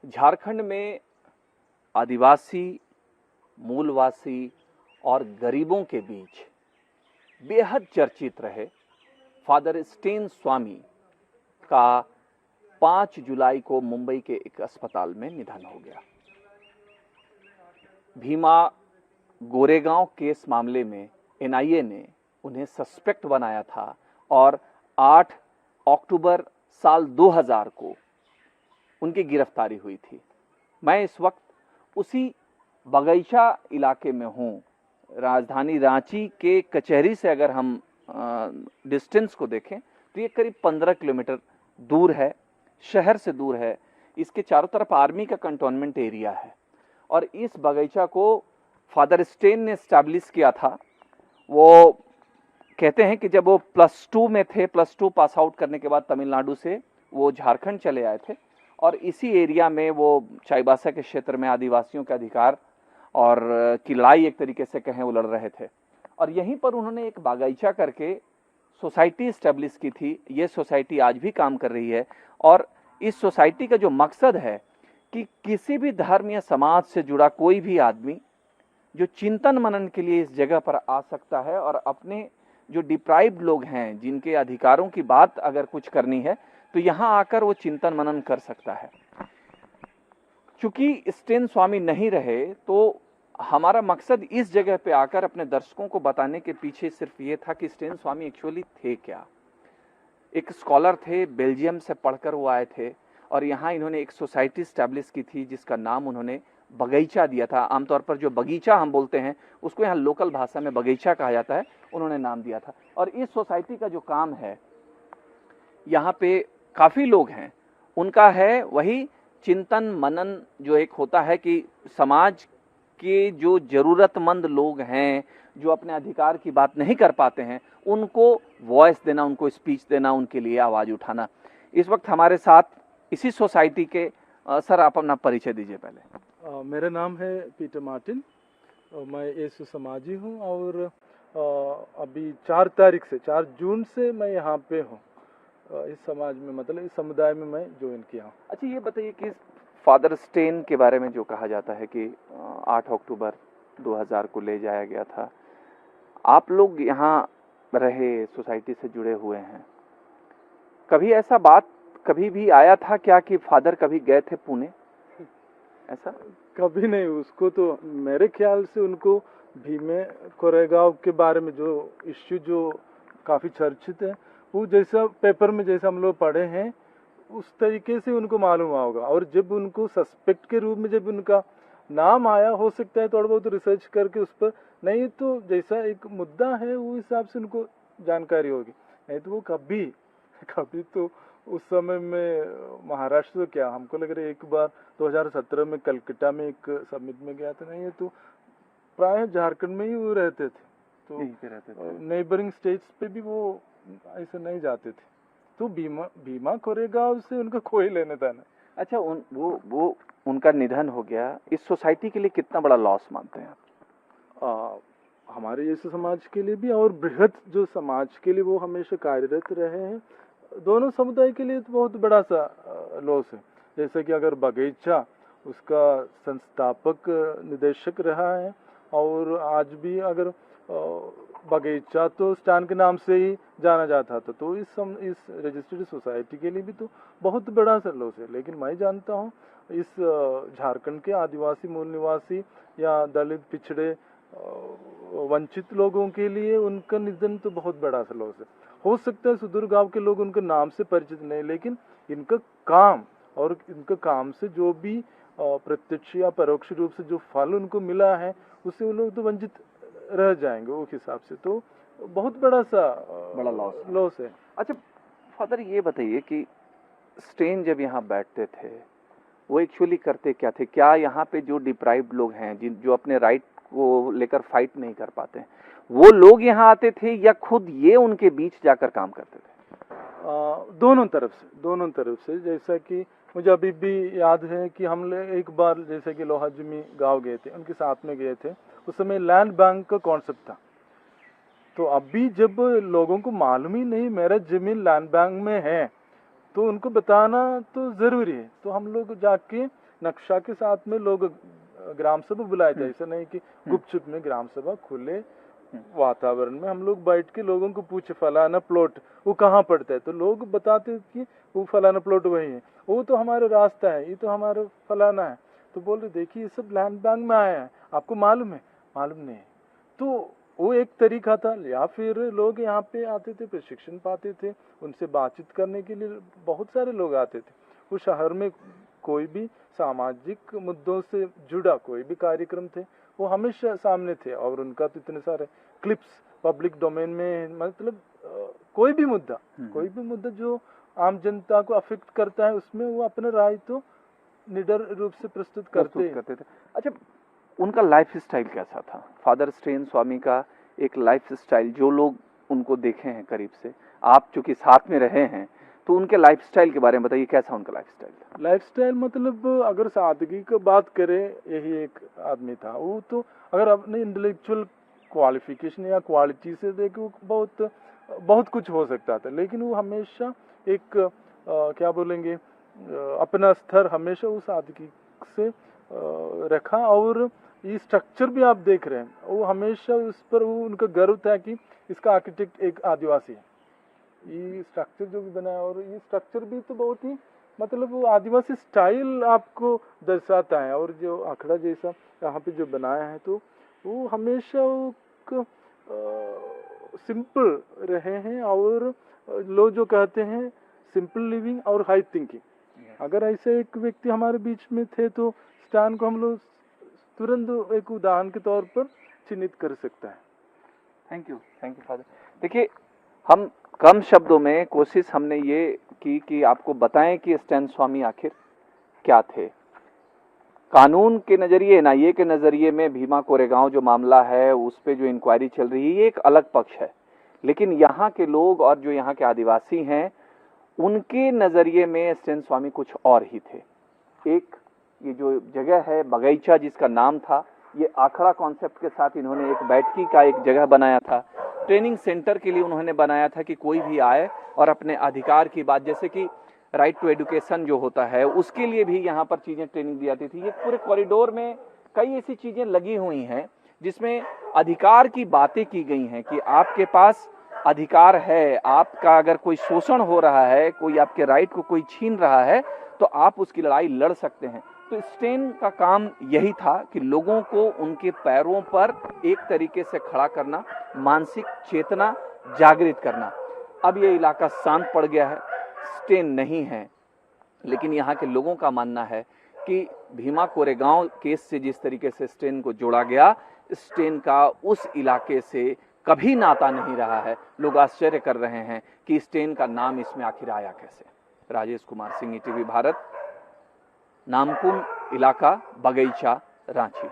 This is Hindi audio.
झारखंड में आदिवासी, मूलवासी और गरीबों के बीच बेहद चर्चित रहे फादर स्टेन स्वामी का 5 जुलाई को मुंबई के एक अस्पताल में निधन हो गया। भीमा गोरेगांव केस मामले में एनआईए ने उन्हें सस्पेक्ट बनाया था और 8 अक्टूबर साल 2000 को उनकी गिरफ्तारी हुई थी। मैं इस वक्त उसी बगीचा इलाके में हूँ। राजधानी रांची के कचहरी से अगर हम डिस्टेंस को देखें तो ये करीब 15 किलोमीटर दूर है, शहर से दूर है। इसके चारों तरफ आर्मी का कंटोनमेंट एरिया है और इस बगीचा को फादर स्टेन ने एस्टैब्लिश किया था। वो कहते हैं कि जब वो +2 में थे, +2 पास आउट करने के बाद तमिलनाडु से वो झारखंड चले आए थे और इसी एरिया में वो चाईबासा के क्षेत्र में आदिवासियों के अधिकार और की लड़ाई एक तरीके से कहें वो लड़ रहे थे और यहीं पर उन्होंने एक बागीचा करके सोसाइटी एस्टेब्लिश की थी। ये सोसाइटी आज भी काम कर रही है और इस सोसाइटी का जो मकसद है कि किसी भी धर्म या समाज से जुड़ा कोई भी आदमी जो चिंतन मनन के लिए इस जगह पर आ सकता है और अपने जो डिप्राइव्ड लोग हैं, जिनके अधिकारों की बात अगर कुछ करनी है तो यहाँ आकर वो चिंतन मनन कर सकता है। चूंकि स्टेन स्वामी नहीं रहे तो हमारा मकसद इस जगह पे आकर अपने दर्शकों को बताने के पीछे सिर्फ ये था कि स्टेन स्वामी एक्चुअली थे क्या। एक स्कॉलर थे, बेल्जियम से पढ़कर वो आए थे और यहाँ इन्होंने एक सोसाइटी स्टैब्लिश की थी जिसका नाम उन्होंने बगीचा दिया था। आमतौर पर जो बगीचा हम बोलते हैं उसको यहाँ लोकल भाषा में बगीचा कहा जाता है, उन्होंने नाम दिया था। और इस सोसाइटी का जो काम है, यहाँ पे काफी लोग हैं, उनका है वही चिंतन मनन जो एक होता है कि समाज के जो जरूरतमंद लोग हैं, जो अपने अधिकार की बात नहीं कर पाते हैं, उनको वॉइस देना, उनको स्पीच देना, उनके लिए आवाज उठाना। इस वक्त हमारे साथ इसी सोसाइटी के सर, आप अपना परिचय दीजिए पहले। मेरा नाम है पीटर मार्टिन, मैं येसु समाजी हूँ और अभी 4 जून से मैं यहाँ पे हूँ। इस समाज में, मतलब इस समुदाय में मैं ज्वाइन किया हूँ। अच्छा, ये बताइए कि फादर स्टेन के बारे में जो कहा जाता है कि 8 अक्टूबर 2000 को ले जाया गया था, आप लोग यहाँ रहे, सोसाइटी से जुड़े हुए हैं, कभी ऐसा बात कभी भी आया था क्या कि फादर कभी गए थे पुणे? ऐसा कभी नहीं। उसको तो मेरे ख्याल से उनको भीमे कोरेगांव के बारे में जो इश्यू जो काफी चर्चित है, वो जैसा पेपर में जैसा हम लोग पढ़े हैं उस तरीके से उनको मालूम होगा। और जब उनको सस्पेक्ट के रूप में जब उनका नाम आया, हो सकता है थोड़ा बहुत रिसर्च करके उस पर, नहीं तो जैसा एक मुद्दा है वो हिसाब से उनको जानकारी होगी। नहीं तो वो कभी तो उस समय में महाराष्ट्र तो क्या, हमको लग रहा है एक बार 2017 में कलकत्ता में एक समिट में गया था। नहीं है तो प्राय झारखंड में ही वो रहते थे, तो नेबरिंग स्टेट्स पे भी वो ऐसे नहीं जाते थे। तो भीमा कोरेगांव से उनका कोई लेने देना नहीं। अच्छा, वो उनका निधन हो गया, इस सोसाइटी के लिए कितना बड़ा लॉस मानते हैं आप? हमारे जैसे समाज के लिए भी और बृहद जो समाज के लिए वो हमेशा कार्यरत रहे हैं। दोनों समुदाय के लिए तो बहुत बड़ा सा लॉस है। जैसे कि अगर बगीचा उसका संस्थापक निदेशक रहा है और आज भी अगर बगीचा तो स्टैन के नाम से ही जाना जाता था, तो इस रजिस्टर्ड सोसाइटी के लिए भी तो बहुत बड़ा सा लॉस है। लेकिन मैं जानता हूँ इस झारखंड के आदिवासी, मूल निवासी या दलित, पिछड़े, वंचित लोगों के लिए उनका निधन तो बहुत बड़ा सा लॉस है। हो सकता है सुदूर गांव के लोग उनके नाम से परिचित नहीं, लेकिन इनका काम और इनका काम से जो भी प्रत्यक्ष या परोक्ष रूप से जो फल उनको मिला है, उससे वो लोग तो वंचित रह जाएंगे। उस हिसाब से तो बहुत बड़ा लॉस है। अच्छा फादर, ये बताइए कि स्टेन जब यहाँ बैठते थे वो एक्चुअली करते क्या थे? क्या यहाँ पे जो डिप्राइव्ड लोग हैं, जो अपने राइट को लेकर फाइट नहीं कर पाते हैं, वो लोग यहाँ आते थे या खुद ये उनके बीच जाकर काम करते थे? दोनों तरफ से। जैसा कि मुझे अभी भी याद है कि हम एक बार जैसे कि लोहाजुमी गांव गए थे, उनके साथ में गए थे। उस समय लैंड बैंक का कॉन्सेप्ट था। तो अभी जब लोगों को मालूम ही नहीं मेरा जमीन लैंड बैंक में है, तो उनको बताना तो जरूरी है। तो हम लोग जाके नक्शा के साथ में लोग ग्राम सभा बुलाए थे। ऐसा नहीं कि गुपचुप में ग्राम सभा, खुले वातावरण में हम लोग बैठ के लोगों को पूछे फलाना प्लॉट वो कहाँ पड़ता है, तो लोग बताते कि वो फलाना प्लॉट वही है, वो तो हमारा रास्ता है, ये तो हमारा फलाना है। तो बोल रहे देखिए ये सब लैंड बैंक में आया है, आपको मालूम है? मालूम नहीं है। तो वो एक तरीका था। या फिर लोग यहाँ पे आते थे, प्रशिक्षण पाते थे, उनसे बातचीत करने के लिए बहुत सारे लोग आते थे। वो शहर में कोई भी सामाजिक मुद्दों से जुड़ा कोई भी कार्यक्रम थे वो हमेशा सामने थे, और उनका तो इतने सारे क्लिप्स पब्लिक डोमेन में, मतलब कोई भी मुद्दा जो आम जनता को अफेक्ट करता है उसमें वो अपने राय तो निडर रूप से प्रस्तुत करते थे। अच्छा, उनका लाइफ स्टाइल कैसा था? फादर स्टेन स्वामी का एक लाइफ स्टाइल, जो लोग उनको देखे हैं करीब से, आप चूंकि साथ में रहे हैं, तो उनके लाइफ स्टाइल के बारे में बताइए, कैसा उनका लाइफ स्टाइल था? लाइफ स्टाइल मतलब अगर सादगी की बात करें, यही एक आदमी था। वो तो अगर अपने इंटेलेक्चुअल क्वालिफिकेशन या क्वालिटी से देखे वो बहुत कुछ हो सकता था, लेकिन वो हमेशा एक क्या बोलेंगे, अपना स्तर हमेशा उस सादगी से रखा। और ये स्ट्रक्चर भी आप देख रहे हैं, वो हमेशा उस पर वो उनका गर्व था कि इसका आर्किटेक्ट एक आदिवासी है। ये स्ट्रक्चर जो भी बनाया, और ये स्ट्रक्चर भी तो बहुत ही मतलब वो आदिवासी स्टाइल आपको दर्शाता है। और जो आखड़ा जैसा यहाँ पे जो बनाया है, तो वो हमेशा सिंपल रहे हैं। और लोग जो कहते हैं सिंपल लिविंग और हाई थिंकिंग, अगर ऐसे एक व्यक्ति हमारे बीच में थे तो स्टैन को हम लोग तुरंत एक उदाहरण के तौर पर चिन्हित कर सकता है। Thank you father. देखिए, हम कम शब्दों में कोशिश हमने ये की कि आपको बताएं कि स्टैन स्वामी आखिर क्या थे। कानून के नजरिए, एनआईए के नजरिए में भीमा कोरेगांव जो मामला है उस पे जो इंक्वायरी चल रही है, ये एक अलग पक्ष है, लेकिन यहाँ के लोग और जो यहाँ के आदिवासी हैं उनके नजरिए में स्टैन स्वामी कुछ और ही थे। एक ये जो जगह है बगीचा, जिसका नाम था, ये आखड़ा कॉन्सेप्ट के साथ इन्होंने एक बैठकी का एक जगह बनाया था, ट्रेनिंग सेंटर के लिए उन्होंने बनाया था कि कोई भी आए और अपने अधिकार की बात, जैसे कि राइट टू एजुकेशन जो होता है उसके लिए भी यहाँ पर चीजें ट्रेनिंग दी जाती थी। ये पूरे कॉरिडोर में कई ऐसी चीजें लगी हुई हैं जिसमें अधिकार की बातें की गई हैं कि आपके पास अधिकार है, आपका अगर कोई शोषण हो रहा है, कोई आपके राइट को कोई छीन रहा है, तो आप उसकी लड़ाई लड़ सकते हैं। तो स्टेन का काम यही था कि लोगों को उनके पैरों पर एक तरीके से खड़ा करना, मानसिक चेतना जागृत करना। अब ये इलाका शांत पड़ गया है, स्टेन नहीं है, लेकिन यहाँ के लोगों का मानना है कि भीमा कोरेगांव केस से जिस तरीके से स्टेन को जोड़ा गया, स्टेन का उस इलाके से कभी नाता नहीं रहा है। लोग आश्चर्य कर रहे हैं कि स्टेन का नाम इसमें आखिर आया कैसे। राजेश कुमार सिंह, ईटीवी भारत, नामकुम इलाका, बगीचा, रांची।